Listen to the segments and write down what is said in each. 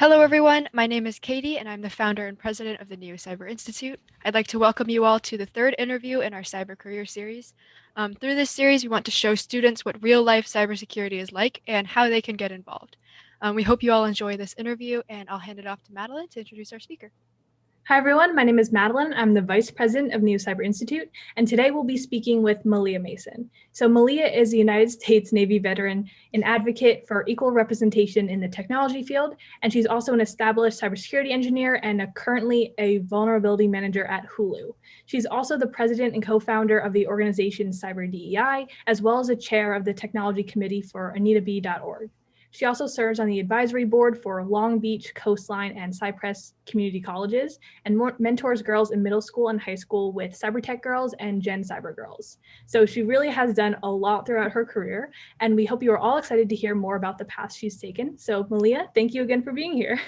Hello, everyone. My name is Katie, and I'm the founder and president of the NeoCyber Institute. I'd like to welcome you all to the third interview in our cyber career series. Through this series, we want to show students what real-life cybersecurity is like and how they can get involved. We hope you all enjoy this interview, and I'll hand it off to Madeline to introduce our speaker. Hi, everyone. My name is Madeline. I'm the Vice President of NeoCyber Institute, and today we'll be speaking with Malia Mason. So Malia is a United States Navy veteran, an advocate for equal representation in the technology field, and she's also an established cybersecurity engineer and currently a vulnerability manager at Hulu. She's also the president and co-founder of the organization CyberDEI, as well as a chair of the technology committee for AnitaB.org. She also serves on the advisory board for Long Beach, Coastline, and Cypress community colleges, and mentors girls in middle school and high school with Cybertech Girls and Gen Cyber Girls. So she really has done a lot throughout her career, and we hope you are all excited to hear more about the path she's taken. So Malia, thank you again for being here.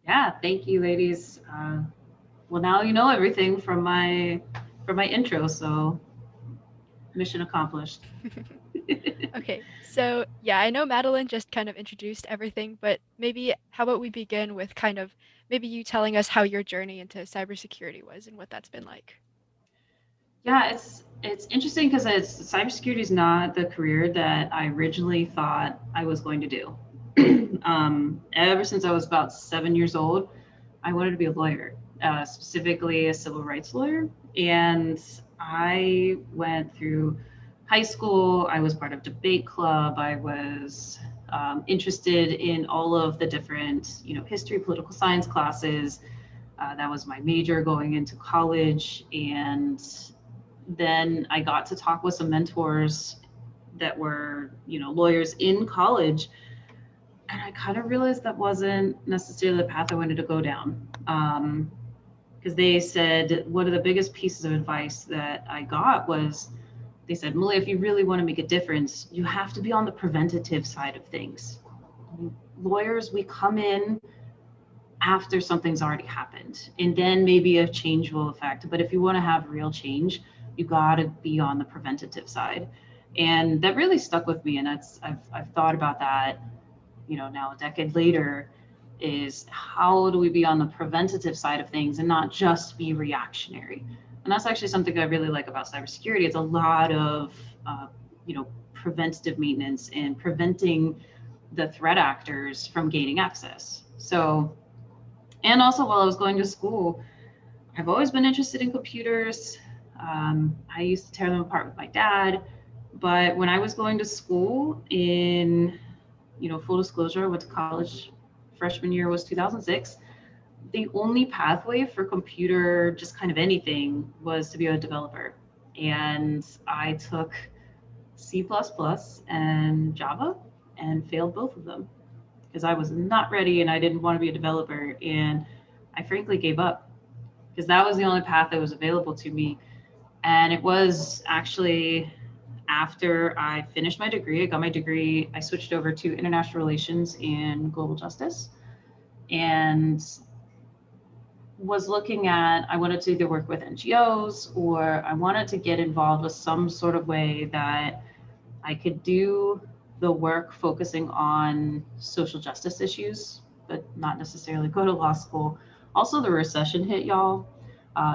Yeah, thank you, ladies. Well, now you know everything from my intro, so mission accomplished. Okay, so yeah, I know Madeline just kind of introduced everything, but maybe how about we begin with kind of maybe you telling us how your journey into cybersecurity was and what that's been like. Yeah, it's interesting because cybersecurity is not the career that I originally thought I was going to do. Ever since I was about 7 years old, I wanted to be a lawyer, specifically a civil rights lawyer. And I went through high school. I was part of debate club. I was interested in all of the different, history, political science classes. That was my major going into college. And then I got to talk with some mentors that were, lawyers in college. And I kind of realized that wasn't necessarily the path I wanted to go down. Because they said one of the biggest pieces of advice that I got was, they said, Malia, if you really want to make a difference, you have to be on the preventative side of things. Lawyers, we come in after something's already happened, and then maybe a change will affect. But if you want to have real change, you got to be on the preventative side. And that really stuck with me. And I've thought about that, now a decade later, is how do we be on the preventative side of things and not just be reactionary? And that's actually something I really like about cybersecurity. It's a lot of, preventative maintenance and preventing the threat actors from gaining access. So, and also while I was going to school, I've always been interested in computers. I used to tear them apart with my dad. But when I was going to school in, full disclosure, I went to college, freshman year was 2006. The only pathway for computer, just kind of anything, was to be a developer. And I took C++ and Java and failed both of them because I was not ready and I didn't want to be a developer. And I frankly gave up because that was the only path that was available to me. And it was actually after I finished my degree, I got my degree, I switched over to international relations and global justice. And was looking at, I wanted to either work with NGOs or I wanted to get involved with some sort of way that I could do the work focusing on social justice issues, but not necessarily go to law school. Also, the recession hit, y'all.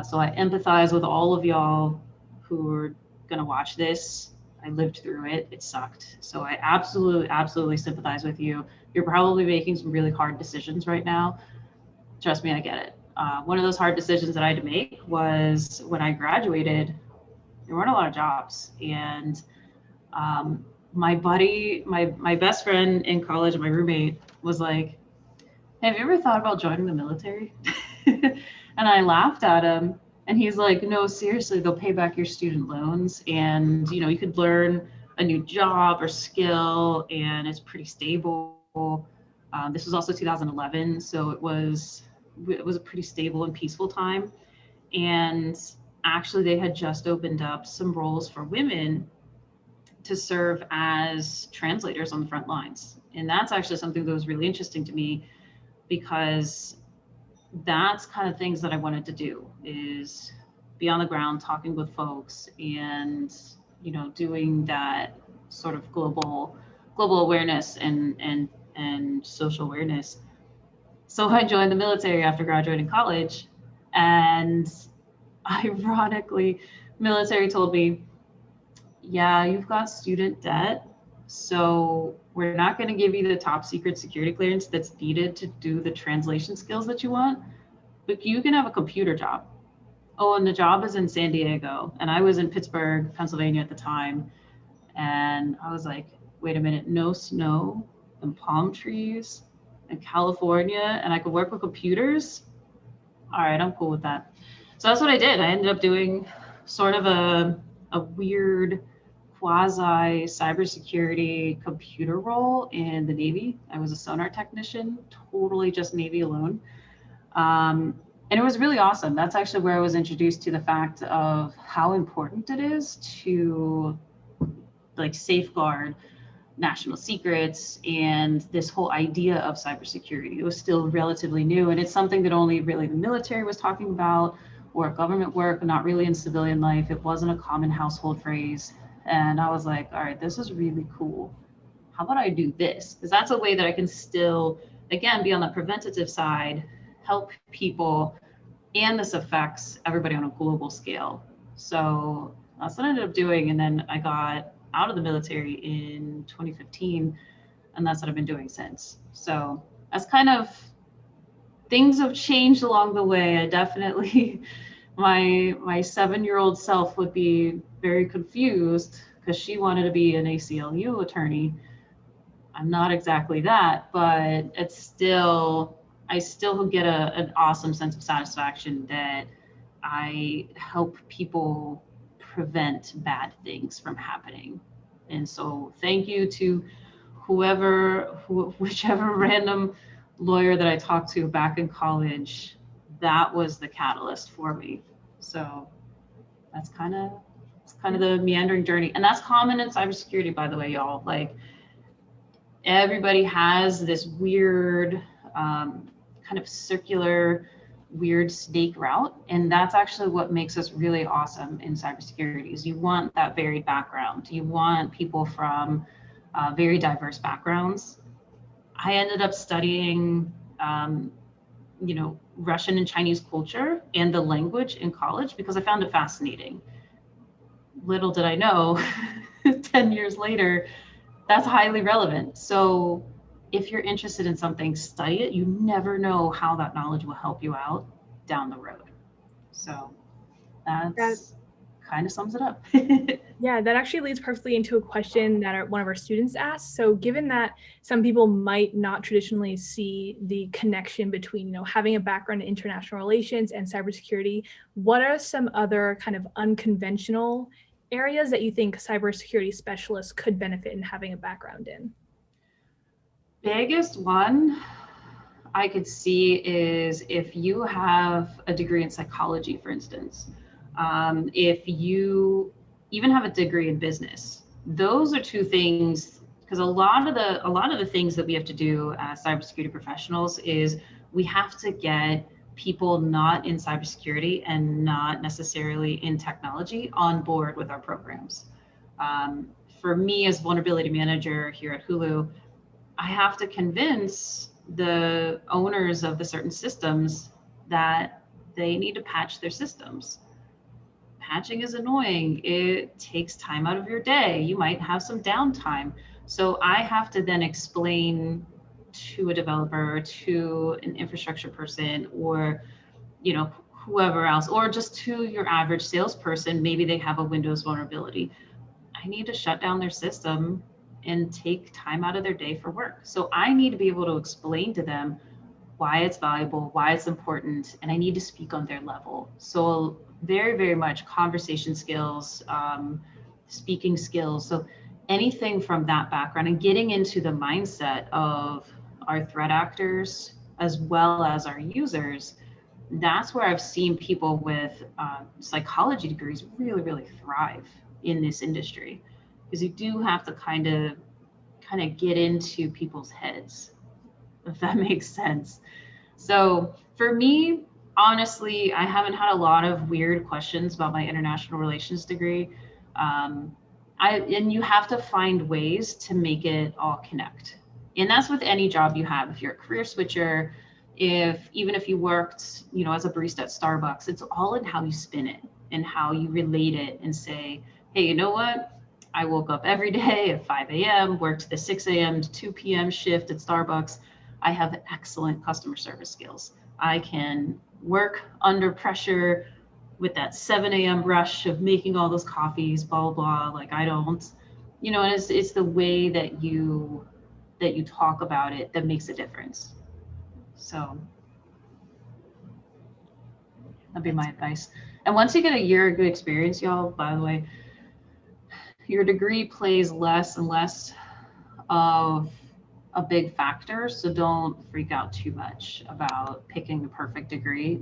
So I empathize with all of y'all who are gonna watch this. I lived through it, it sucked. So I absolutely sympathize with you. You're probably making some really hard decisions right now. Trust me, I get it. One of those hard decisions that I had to make was when I graduated, there weren't a lot of jobs. And my buddy, my best friend in college, my roommate, was like, hey, have you ever thought about joining the military? And I laughed at him. And he's like, no, seriously, they'll pay back your student loans. And, you could learn a new job or skill, and it's pretty stable. This was also 2011, so it was a pretty stable and peaceful time. And actually, they had just opened up some roles for women to serve as translators on the front lines. And that's actually something that was really interesting to me because that's kind of things that I wanted to do, is be on the ground talking with folks and, doing that sort of global awareness and social awareness. So I joined the military after graduating college, and ironically, military told me, yeah, you've got student debt, so we're not going to give you the top secret security clearance that's needed to do the translation skills that you want, but you can have a computer job. Oh, and the job is in San Diego, and I was in Pittsburgh, Pennsylvania at the time, and I was like, wait a minute, no snow and palm trees in California, and I could work with computers? All right, I'm cool with that. So that's what I did. I ended up doing sort of a weird quasi cybersecurity computer role in the Navy. I was a sonar technician, totally just Navy alone. And it was really awesome. That's actually where I was introduced to the fact of how important it is to like safeguard national secrets and this whole idea of cybersecurity. It was still relatively new, and it's something that only really the military was talking about, or government work, not really in civilian life. It wasn't a common household phrase. And I was like, all right, this is really cool. How about I do this? Because that's a way that I can still, again, be on the preventative side, help people, and this affects everybody on a global scale. So that's what I ended up doing. And then I got out of the military in 2015, and that's what I've been doing since. So that's kind of, things have changed along the way. I definitely, my 7-year-old self would be very confused because she wanted to be an ACLU attorney. I'm not exactly that, but it's still, I still get an awesome sense of satisfaction that I help people prevent bad things from happening. And so thank you to whichever random lawyer that I talked to back in college, that was the catalyst for me. So that's kind of the meandering journey. And that's common in cybersecurity, by the way, y'all. Like, everybody has this weird kind of circular, weird snake route. And that's actually what makes us really awesome in cybersecurity is you want that varied background. You want people from very diverse backgrounds. I ended up studying, Russian and Chinese culture and the language in college because I found it fascinating. Little did I know, 10 years later, that's highly relevant. So if you're interested in something, study it. You never know how that knowledge will help you out down the road. So that's kind of sums it up. Yeah, that actually leads perfectly into a question that one of our students asked. So given that some people might not traditionally see the connection between, having a background in international relations and cybersecurity, what are some other kind of unconventional areas that you think cybersecurity specialists could benefit in having a background in? Biggest one I could see is if you have a degree in psychology, for instance, if you even have a degree in business, those are two things. Because a lot of the things that we have to do as cybersecurity professionals is we have to get people not in cybersecurity and not necessarily in technology on board with our programs. For me as vulnerability manager here at Hulu, I have to convince the owners of the certain systems that they need to patch their systems. Patching is annoying. It takes time out of your day. You might have some downtime. So I have to then explain to a developer, to an infrastructure person, or whoever else, or just to your average salesperson, maybe they have a Windows vulnerability. I need to shut down their system and take time out of their day for work. So I need to be able to explain to them why it's valuable, why it's important, and I need to speak on their level. So very, very much conversation skills, speaking skills. So anything from that background and getting into the mindset of our threat actors as well as our users, that's where I've seen people with psychology degrees really, really thrive in this industry. Because you do have to kind of get into people's heads, if that makes sense. So for me, honestly, I haven't had a lot of weird questions about my international relations degree. And you have to find ways to make it all connect. And that's with any job you have. If you're a career switcher, Even if you worked, as a barista at Starbucks, it's all in how you spin it and how you relate it and say, hey, you know what? I woke up every day at 5 a.m., worked the 6 a.m. to 2 p.m. shift at Starbucks. I have excellent customer service skills. I can work under pressure with that 7 a.m. rush of making all those coffees, blah, blah, blah. Like I don't, and it's the way that you talk about it that makes a difference. So that'd be my advice. And once you get a year of good experience, y'all, by the way, your degree plays less and less of a big factor. So don't freak out too much about picking the perfect degree.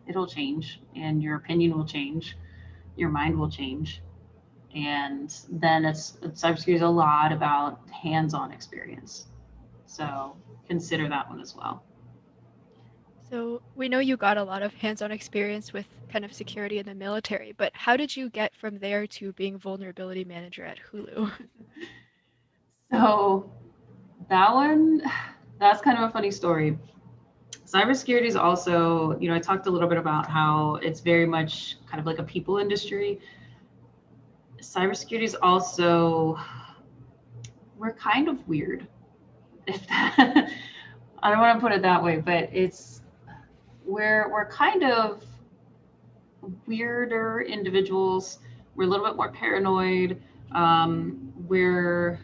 It'll change and your opinion will change. Your mind will change. And then cybersecurity is a lot about hands-on experience. So consider that one as well. So we know you got a lot of hands-on experience with kind of security in the military, but how did you get from there to being vulnerability manager at Hulu? So that's kind of a funny story. Cybersecurity is also, I talked a little bit about how it's very much kind of like a people industry. Cybersecurity is also, we're kind of weird. I don't want to put it that way, but we're kind of weirder individuals. We're a little bit more paranoid. We're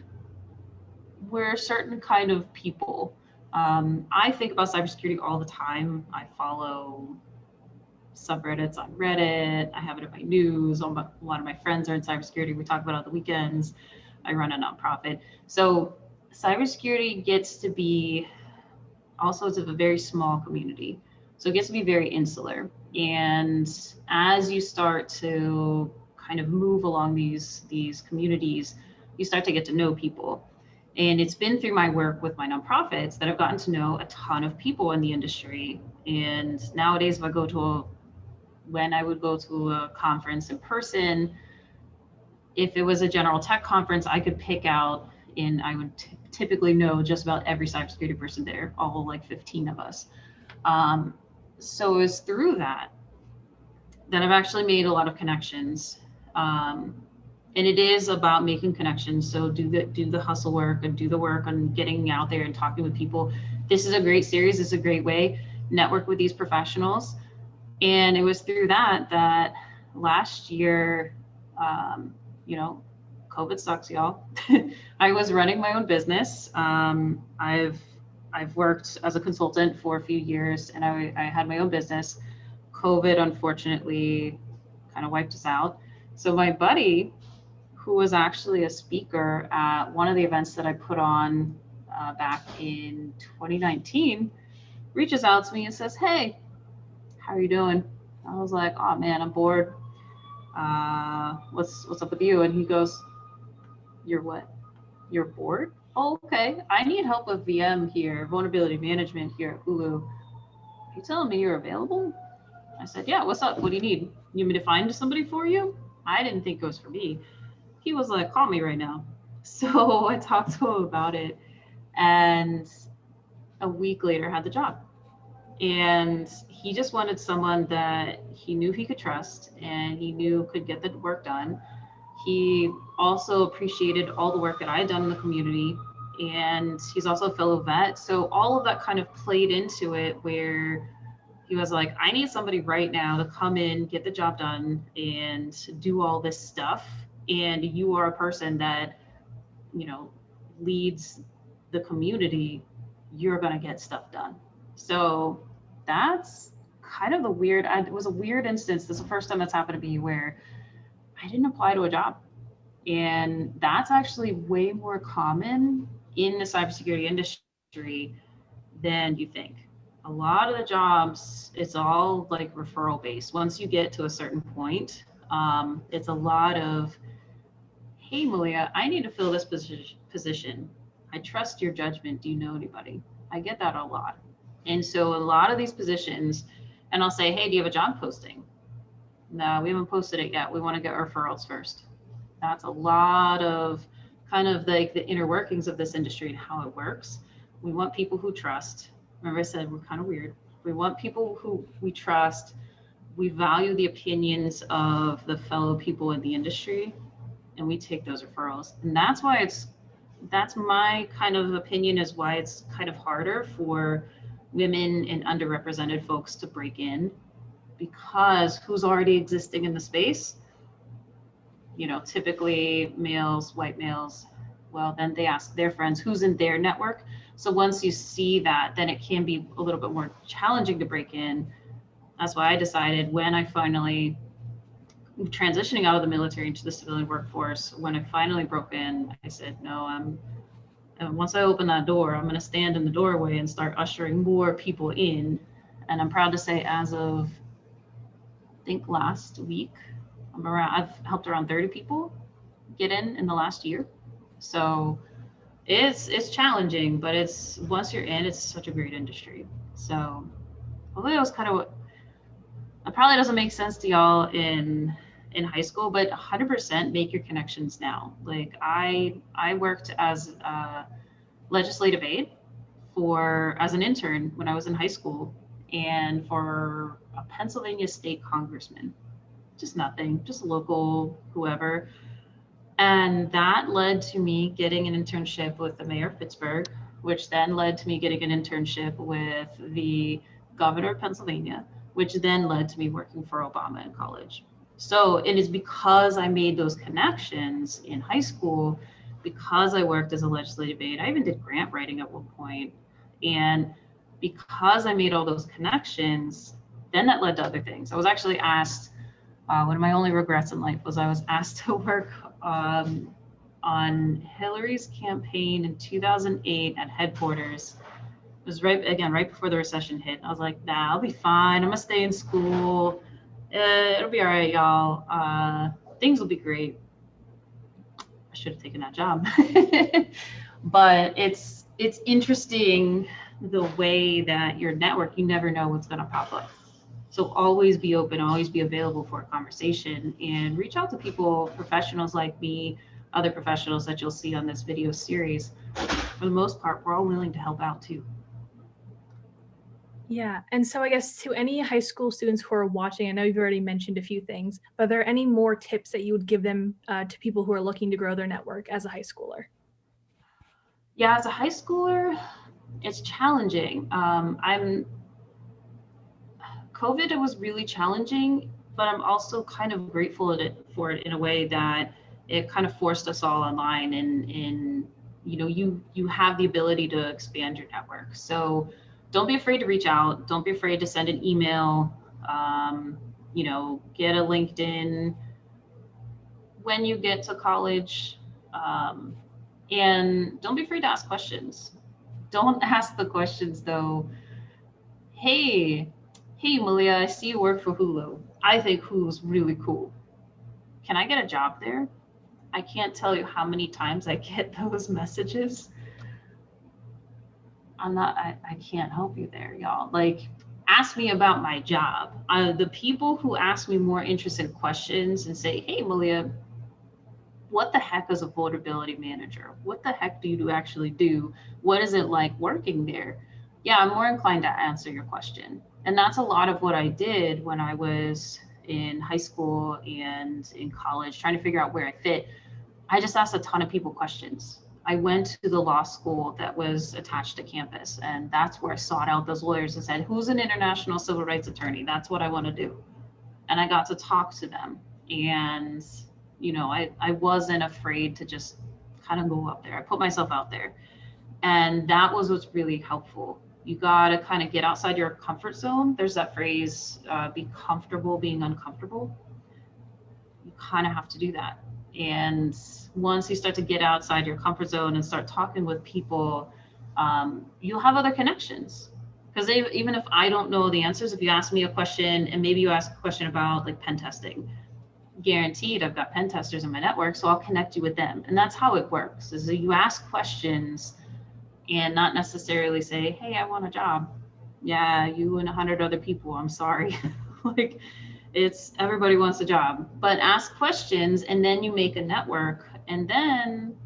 a certain kind of people. I think about cybersecurity all the time. I follow subreddits on Reddit. I have it in my news. A lot of my friends are in cybersecurity. We talk about it on the weekends. I run a nonprofit. So cybersecurity gets to be also, it's a very small community. So it gets to be very insular. And as you start to kind of move along these communities, you start to get to know people. And it's been through my work with my nonprofits that I've gotten to know a ton of people in the industry. And nowadays, when I would go to a conference in person, if it was a general tech conference, I could pick out, and I would typically know just about every cybersecurity person there, all like 15 of us. So it was through that I've actually made a lot of connections. And it is about making connections. So do the hustle work and do the work on getting out there and talking with people. This is a great series. This is a great way. Network with these professionals. And it was through that last year, COVID sucks, y'all. I was running my own business. I've worked as a consultant for a few years, and I had my own business. COVID, unfortunately, kind of wiped us out. So my buddy, who was actually a speaker at one of the events that I put on back in 2019, reaches out to me and says, "Hey, how are you doing?" I was like, "Oh man, I'm bored. What's up with you?" And he goes, "You're what? You're bored? Oh, okay. I need help with VM here, vulnerability management here at Hulu. Are you telling me you're available?" I said, "Yeah, what's up? What do you need? You want me to find somebody for you?" I didn't think it was for me. He was like, "Call me right now." So I talked to him about it, and a week later had the job. And he just wanted someone that he knew he could trust and he knew could get the work done. He also appreciated all the work that I had done in the community, and he's also a fellow vet. So all of that kind of played into it, where he was like, "I need somebody right now to come in, get the job done, and do all this stuff. And you are a person that, leads the community. You're going to get stuff done." So that's kind of it was a weird instance. This is the first time that's happened to me where I didn't apply to a job. And that's actually way more common in the cybersecurity industry than you think. A lot of the jobs, it's all like referral based. Once you get to a certain point, it's a lot of, "Hey, Malia, I need to fill this position. I trust your judgment. Do you know anybody?" I get that a lot. And so a lot of these positions, and I'll say, "Hey, do you have a job posting?" "No, we haven't posted it yet. We want to get referrals first." That's a lot of kind of like the inner workings of this industry and how it works. We want people who trust. Remember I said we're kind of weird. We want people who we trust. We value the opinions of the fellow people in the industry, and we take those referrals. And that's my kind of opinion, is why it's kind of harder for women and underrepresented folks to break in, because who's already existing in the space, typically males, white males, well, then they ask their friends who's in their network. So once you see that, then it can be a little bit more challenging to break in. That's why I decided, when I finally transitioning out of the military into the civilian workforce, when I finally broke in, I said, no, and once I open that door, I'm going to stand in the doorway and start ushering more people in. And I'm proud to say, as of, I think, last week, I've helped around 30 people get in the last year. So it's challenging, but once you're in, it's such a great industry. So hopefully that was kind of what, it probably doesn't make sense to y'all in high school, but 100% make your connections now. Like I worked as a legislative aide as an intern when I was in high school, and for a Pennsylvania state congressman, just nothing, just local, whoever. And that led to me getting an internship with the mayor of Pittsburgh, which then led to me getting an internship with the governor of Pennsylvania, which then led to me working for Obama in college. So it is because I made those connections in high school, because I worked as a legislative aide. I even did grant writing at one point. And because I made all those connections, then that led to other things. I was actually asked, one of my only regrets in life was I was asked to work on Hillary's campaign in 2008 at headquarters. It was right before the recession hit. I was like, nah, I'll be fine. I'm gonna stay in school. It'll be all right, y'all. Things will be great. I should have taken that job. But it's interesting the way that your network, you never know what's gonna pop up. So always be open, always be available for a conversation, and reach out to people, professionals like me, other professionals that you'll see on this video series. For the most part, we're all willing to help out too. Yeah, and so I guess to any high school students who are watching, I know you've already mentioned a few things, but are there any more tips that you would give them to people who are looking to grow their network as a high schooler? Yeah, as a high schooler, it's challenging. COVID, it was really challenging, but I'm also kind of grateful for it in a way that it kind of forced us all online, and you have the ability to expand your network. So don't be afraid to reach out. Don't be afraid to send an email. Get a LinkedIn when you get to college, and don't be afraid to ask questions. Don't ask the questions though. Hey, Malia, I see you work for Hulu. I think Hulu's really cool. Can I get a job there? I can't tell you how many times I get those messages. I can't help you there, y'all. Like, ask me about my job. The people who ask me more interested questions and say, hey, Malia, what the heck is a vulnerability manager? What the heck do you actually do? What is it like working there? Yeah, I'm more inclined to answer your question. And that's a lot of what I did when I was in high school and in college, trying to figure out where I fit. I just asked a ton of people questions. I went to the law school that was attached to campus, and that's where I sought out those lawyers and said, who's an international civil rights attorney? That's what I want to do. And I got to talk to them. And, I wasn't afraid to just kind of go up there. I put myself out there. And that was what's really helpful. You got to kind of get outside your comfort zone. There's that phrase, be comfortable being uncomfortable. You kind of have to do that. And once you start to get outside your comfort zone and start talking with people, you'll have other connections. Because even if I don't know the answers, if you ask me a question and maybe you ask a question about like pen testing, guaranteed I've got pen testers in my network, so I'll connect you with them. And that's how it works, is that you ask questions and not necessarily say, hey, I want a job. Yeah, you and 100 other people, I'm sorry. Like, it's everybody wants a job, but ask questions and then you make a network, and then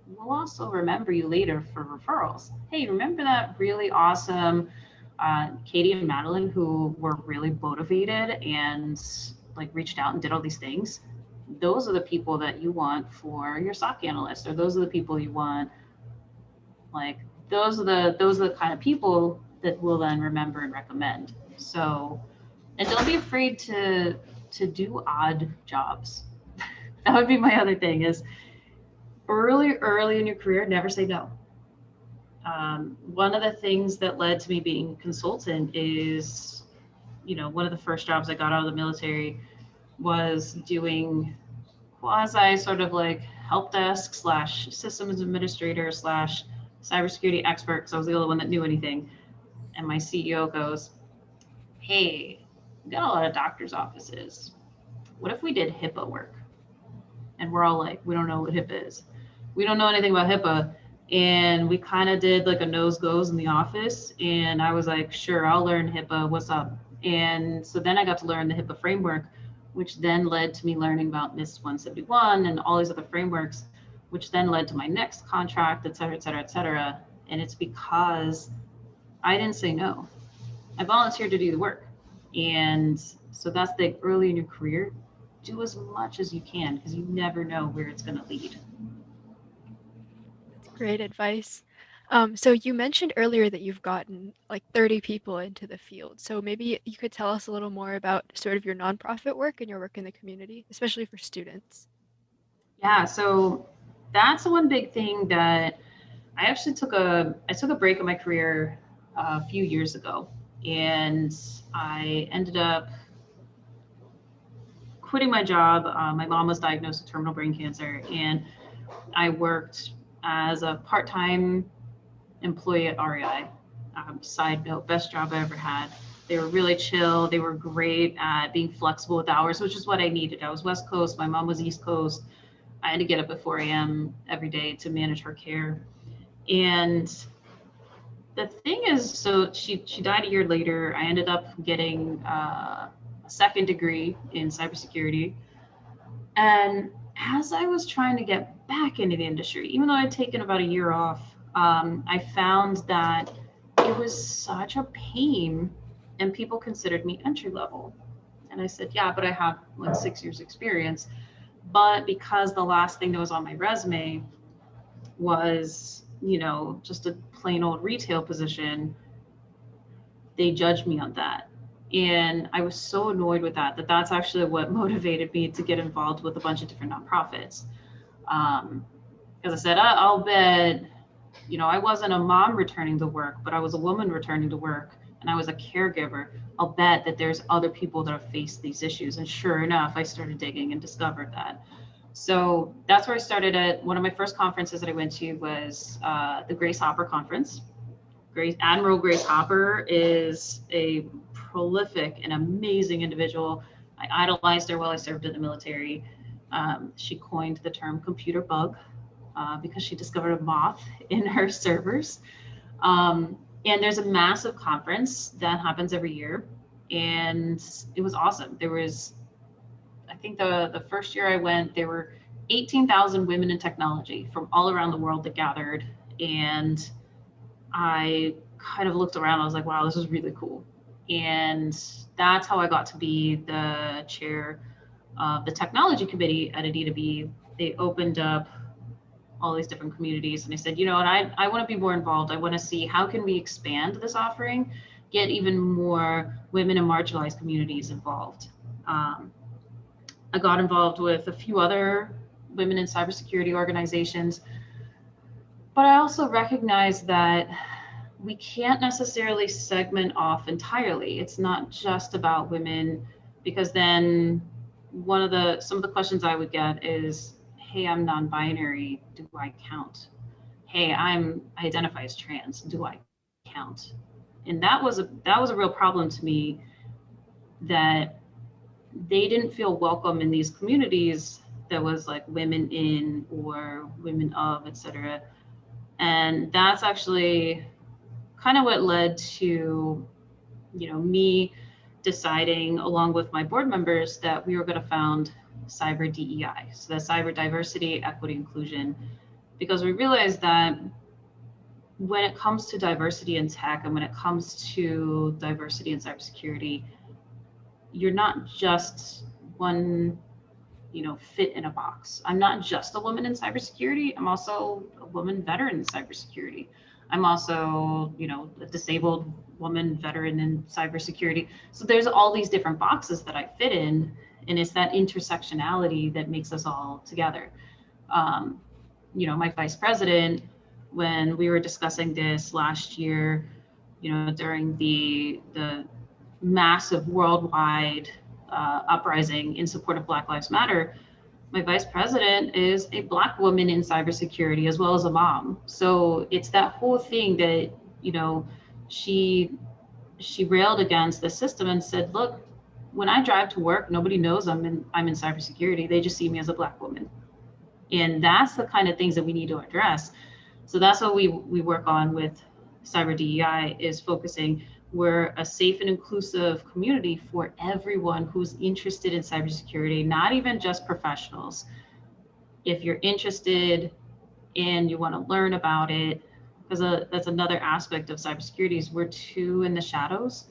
we'll also remember you later for referrals. Hey, remember that really awesome Katie and Madeline who were really motivated and like reached out and did all these things? Those are the people that you want for your SOC analyst, or those are the people you want, like those are the kind of people that will then remember and recommend. So, and don't be afraid to do odd jobs. That would be my other thing is early in your career, never say no. One of the things that led to me being a consultant is, one of the first jobs I got out of the military was doing quasi sort of like help desk slash systems administrator slash cybersecurity expert, because I was the only one that knew anything. And my CEO goes, hey, we got a lot of doctor's offices. What if we did HIPAA work? And we're all like, we don't know what HIPAA is. We don't know anything about HIPAA. And we kind of did like a nose goes in the office. And I was like, sure, I'll learn HIPAA. What's up? And so then I got to learn the HIPAA framework, which then led to me learning about NIST 171 and all these other frameworks, which then led to my next contract, et cetera, et cetera, et cetera. And it's because I didn't say no. I volunteered to do the work. And so that's the early in your career, do as much as you can because you never know where it's going to lead. That's great advice. So you mentioned earlier that you've gotten like 30 people into the field. So maybe you could tell us a little more about sort of your nonprofit work and your work in the community, especially for students. Yeah, so that's one big thing that I actually took a break in my career a few years ago, and I ended up quitting my job. My mom was diagnosed with terminal brain cancer, and I worked as a part-time employee at REI. Side note, best job I ever had. They were really chill. They were great at being flexible with hours, which is what I needed. I was West Coast. My mom was East Coast. I had to get up at 4 a.m. every day to manage her care. And the thing is, so she died a year later. I ended up getting a second degree in cybersecurity. And as I was trying to get back into the industry, even though I'd taken about a year off, I found that it was such a pain and people considered me entry level. And I said, yeah, but I have like 6 years experience. But because the last thing that was on my resume was, just a plain old retail position, they judged me on that. And I was so annoyed with that's actually what motivated me to get involved with a bunch of different nonprofits. Because I said, I'll bet, I wasn't a mom returning to work, but I was a woman returning to work and I was a caregiver. I'll bet that there's other people that have faced these issues. And sure enough, I started digging and discovered that. So that's where I started at. One of my first conferences that I went to was the Grace Hopper Conference. Admiral Grace Hopper is a prolific and amazing individual. I idolized her while I served in the military. She coined the term computer bug because she discovered a moth in her servers. And there's a massive conference that happens every year. And it was awesome. There was, I think the first year I went, there were 18,000 women in technology from all around the world that gathered. And I kind of looked around. I was like, wow, this is really cool. And that's how I got to be the chair of the technology committee at ADB. They opened up all these different communities. And I said, and I want to be more involved. I want to see how can we expand this offering, get even more women and marginalized communities involved. I got involved with a few other women in cybersecurity organizations, but I also recognize that we can't necessarily segment off entirely. It's not just about women, because then some of the questions I would get is, hey, I'm non-binary, do I count? Hey, I identify as trans, do I count? And that was a real problem to me, that they didn't feel welcome in these communities that was like women in or women of, etc. And that's actually kind of what led to, me deciding along with my board members that we were going to found CyberDEI. So that's cyber diversity, equity, inclusion. because we realized that when it comes to diversity in tech and when it comes to diversity in cybersecurity, you're not just one, fit in a box. I'm not just a woman in cybersecurity. I'm also a woman veteran in cybersecurity. I'm also, a disabled woman veteran in cybersecurity. So there's all these different boxes that I fit in, and it's that intersectionality that makes us all together. My vice president, when we were discussing this last year, during the massive worldwide uprising in support of Black Lives Matter, my vice president is a Black woman in cybersecurity as well as a mom. So it's that whole thing that, she railed against the system and said, look, when I drive to work, nobody knows I'm in cybersecurity. They just see me as a Black woman. And that's the kind of things that we need to address. So that's what we work on with CyberDEI, is focusing. We're a safe and inclusive community for everyone who's interested in cybersecurity, not even just professionals. If you're interested and you want to learn about it, because that's another aspect of cybersecurity, is we're too in the shadows.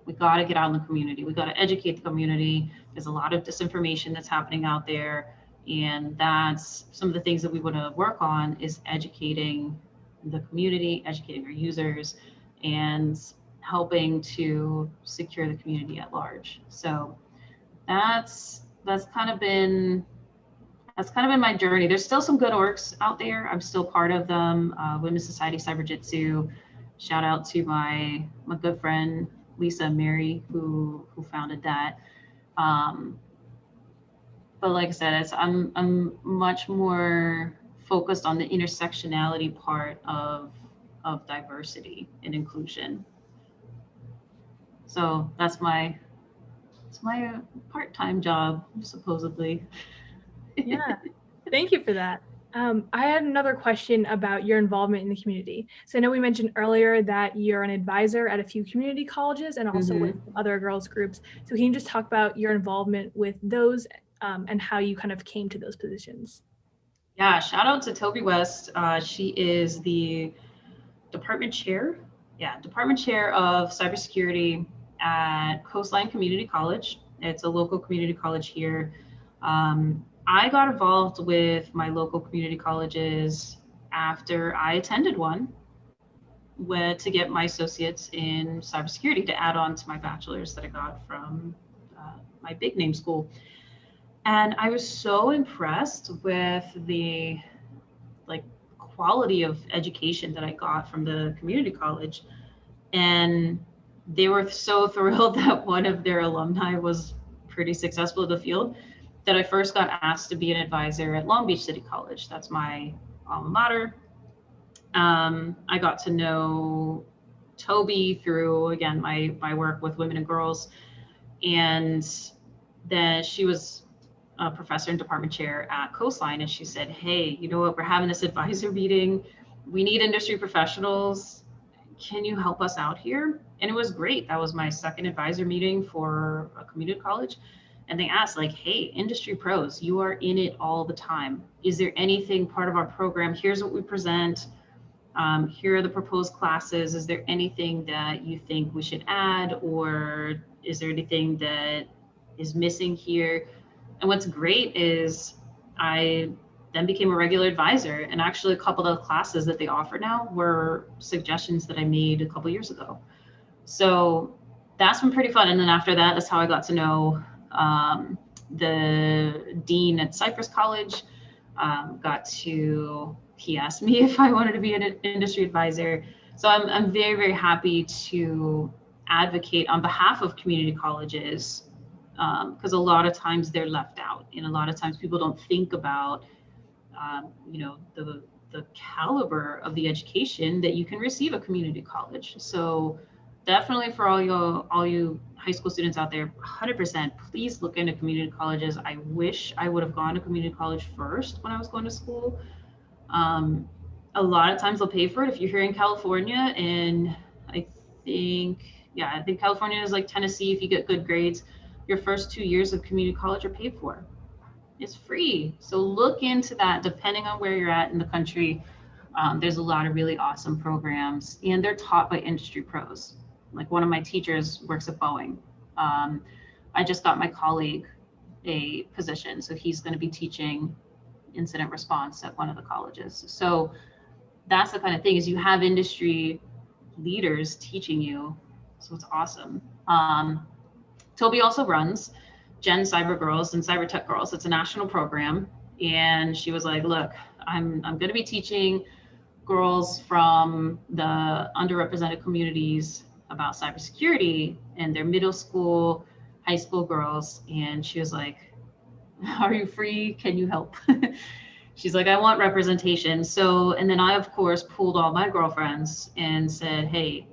We got to get out in the community. We got to educate the community. There's a lot of disinformation that's happening out there. And that's some of the things that we want to work on, is educating the community, educating our users, and helping to secure the community at large. So that's kind of been my journey. There's still some good orgs out there. I'm still part of them. Women's Society Cyber Jitsu. Shout out to my good friend Lisa and Mary, who founded that. But like I said, I'm much more focused on the intersectionality part of diversity and inclusion. So that's my part-time job, supposedly. Yeah, thank you for that. I had another question about your involvement in the community. So I know we mentioned earlier that you're an advisor at a few community colleges and also with other girls groups. So can you just talk about your involvement with those and how you kind of came to those positions? Yeah, shout out to Toby West. She is the department chair of cybersecurity at Coastline Community College. It's a local community college here. I got involved with my local community colleges after I attended one to get my associates in cybersecurity to add on to my bachelor's that I got from my big name school. And I was so impressed with the quality of education that I got from the community college. And they were so thrilled that one of their alumni was pretty successful in the field that I first got asked to be an advisor at Long Beach City College. That's my alma mater. I got to know Toby through, again, my work with women and girls. And then she was a professor and department chair at Coastline. And she said, hey, you know what, we're having this advisor meeting. We need industry professionals. Can you help us out here? And it was great. That was my second advisor meeting for a community college. And they asked, hey, industry pros, you are in it all the time. Is there anything part of our program? Here's what we present. Here are the proposed classes. Is there anything that you think we should add? Or is there anything that is missing here? And what's great is I then became a regular advisor. And actually a couple of the classes that they offer now were suggestions that I made a couple years ago. So that's been pretty fun. And then after that, that's how I got to know the dean at Cypress College. He asked me if I wanted to be an industry advisor. So I'm very, very happy to advocate on behalf of community colleges, because a lot of times they're left out, and a lot of times people don't think about, the caliber of the education that you can receive at community college. So definitely for all you high school students out there, 100%, please look into community colleges. I wish I would have gone to community college first when I was going to school. A lot of times they'll pay for it if you're here in California, and I think California is like Tennessee. If you get good grades, your first 2 years of community college are paid for. is free. So look into that depending on where you're at in the country. There's a lot of really awesome programs, and they're taught by industry pros. Like one of my teachers works at Boeing. Um, I just got my colleague a position, so he's going to be teaching incident response at one of the colleges. So that's the kind of thing, is you have industry leaders teaching you. So it's awesome. Toby also runs Gen Cyber Girls and Cyber Tech Girls. It's a national program. And she was like, look, I'm going to be teaching girls from the underrepresented communities about cybersecurity, and they're middle school, high school girls. And she was like, are you free? Can you help? She's like, I want representation. So, and then I, of course, pulled all my girlfriends and said, hey,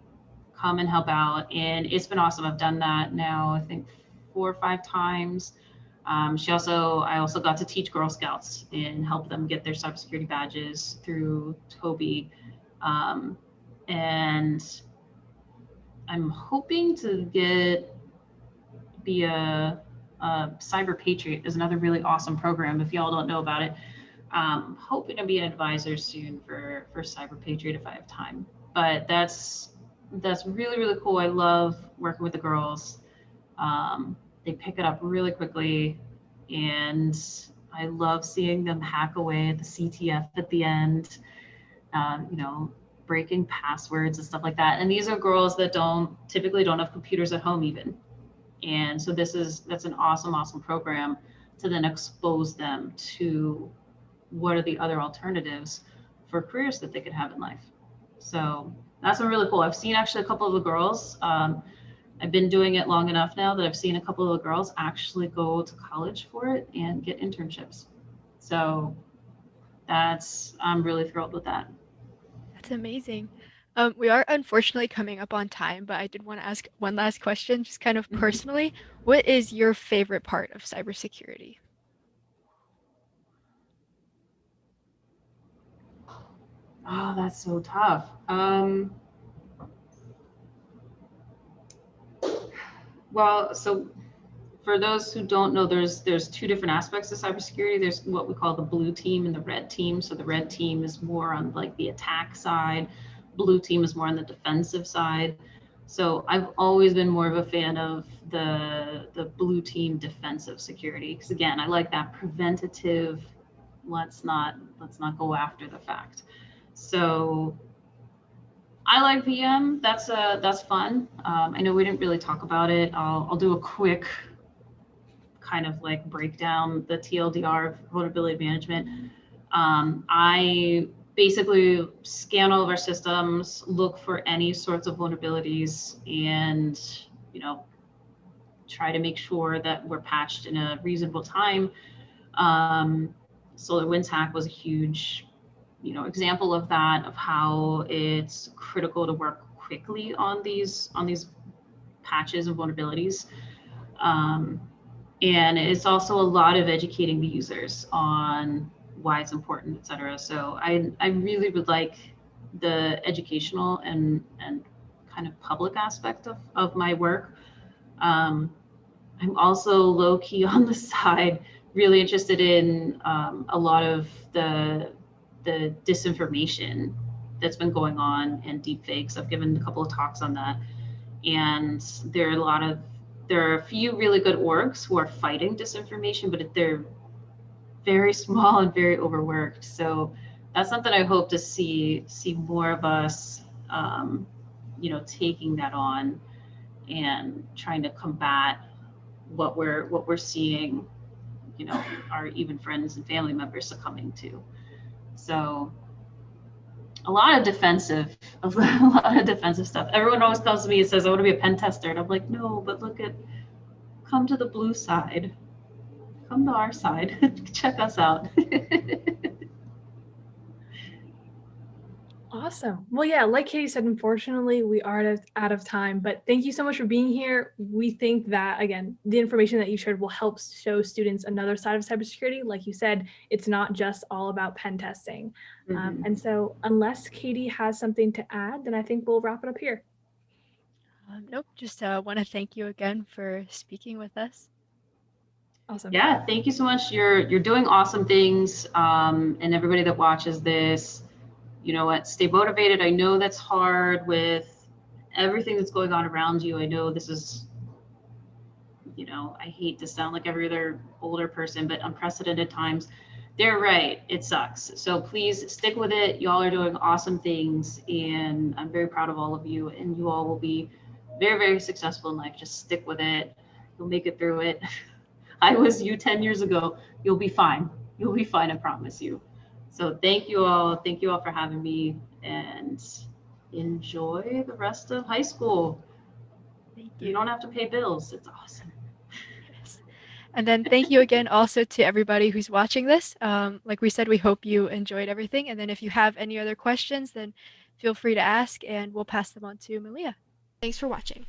come and help out. And it's been awesome. I've done that now, I think 4 or 5 times. I also got to teach Girl Scouts and help them get their cybersecurity badges through Toby. And I'm hoping to be a Cyber Patriot is another really awesome program. If y'all don't know about it, hoping to be an advisor soon for Cyber Patriot if I have time. But that's really, really cool. I love working with the girls. They pick it up really quickly, and I love seeing them hack away at the CTF at the end, breaking passwords and stuff like that. And these are girls that typically don't have computers at home even. And so that's an awesome program to then expose them to what are the other alternatives for careers that they could have in life. So that's been really cool. I've seen actually a couple of the girls. I've been doing it long enough now that I've seen a couple of the girls actually go to college for it and get internships. So I'm really thrilled with that. That's amazing. We are unfortunately coming up on time, but I did want to ask one last question, just kind of personally. What is your favorite part of cybersecurity? Oh, that's so tough. Well, so for those who don't know, there's 2 different aspects of cybersecurity. There's what we call the blue team and the red team. So the red team is more on like the attack side. Blue team is more on the defensive side. So I've always been more of a fan of the blue team defensive security, because again, I like that preventative. Let's not go after the fact. So I like VM. That's fun. I know we didn't really talk about it. I'll do a quick kind of like breakdown the TLDR of vulnerability management. I basically scan all of our systems, look for any sorts of vulnerabilities, and try to make sure that we're patched in a reasonable time. SolarWinds hack was a huge example of that, of how it's critical to work quickly on these patches and vulnerabilities. And it's also a lot of educating the users on why it's important, et cetera. So I really would like the educational and kind of public aspect of my work. I'm also low key on the side, really interested in a lot of the disinformation that's been going on and deep fakes. I've given a couple of talks on that. And there are a few really good orgs who are fighting disinformation, but they're very small and very overworked. So that's something I hope to see more of us, taking that on and trying to combat what we're seeing, our even friends and family members succumbing to. So a lot of defensive stuff. Everyone always comes to me and says, I want to be a pen tester. And I'm like, no, but come to the blue side. Come to our side. Check us out. Awesome. Well, yeah, like Katie said, unfortunately, we are out of time, but thank you so much for being here. We think that, again, the information that you shared will help show students another side of cybersecurity. Like you said, it's not just all about pen testing. Mm-hmm. And so unless Katie has something to add, then I think we'll wrap it up here. Nope, just want to thank you again for speaking with us. Awesome. Yeah, thank you so much. You're doing awesome things. And everybody that watches this, you know what, stay motivated. I know that's hard with everything that's going on around you. I know this is, you know, I hate to sound like every other older person, but unprecedented times. They're right. It sucks. So please stick with it. Y'all are doing awesome things, and I'm very proud of all of you. And you all will be very, very successful in life. Just stick with it. You'll make it through it. I was you 10 years ago. You'll be fine. You'll be fine. I promise you. So thank you all. Thank you all for having me, and enjoy the rest of high school. Thank You you. don't have to pay bills. It's awesome. Yes. And then thank you again also to everybody who's watching this. Like we said, we hope you enjoyed everything. And then if you have any other questions, then feel free to ask and we'll pass them on to Malia. Thanks for watching.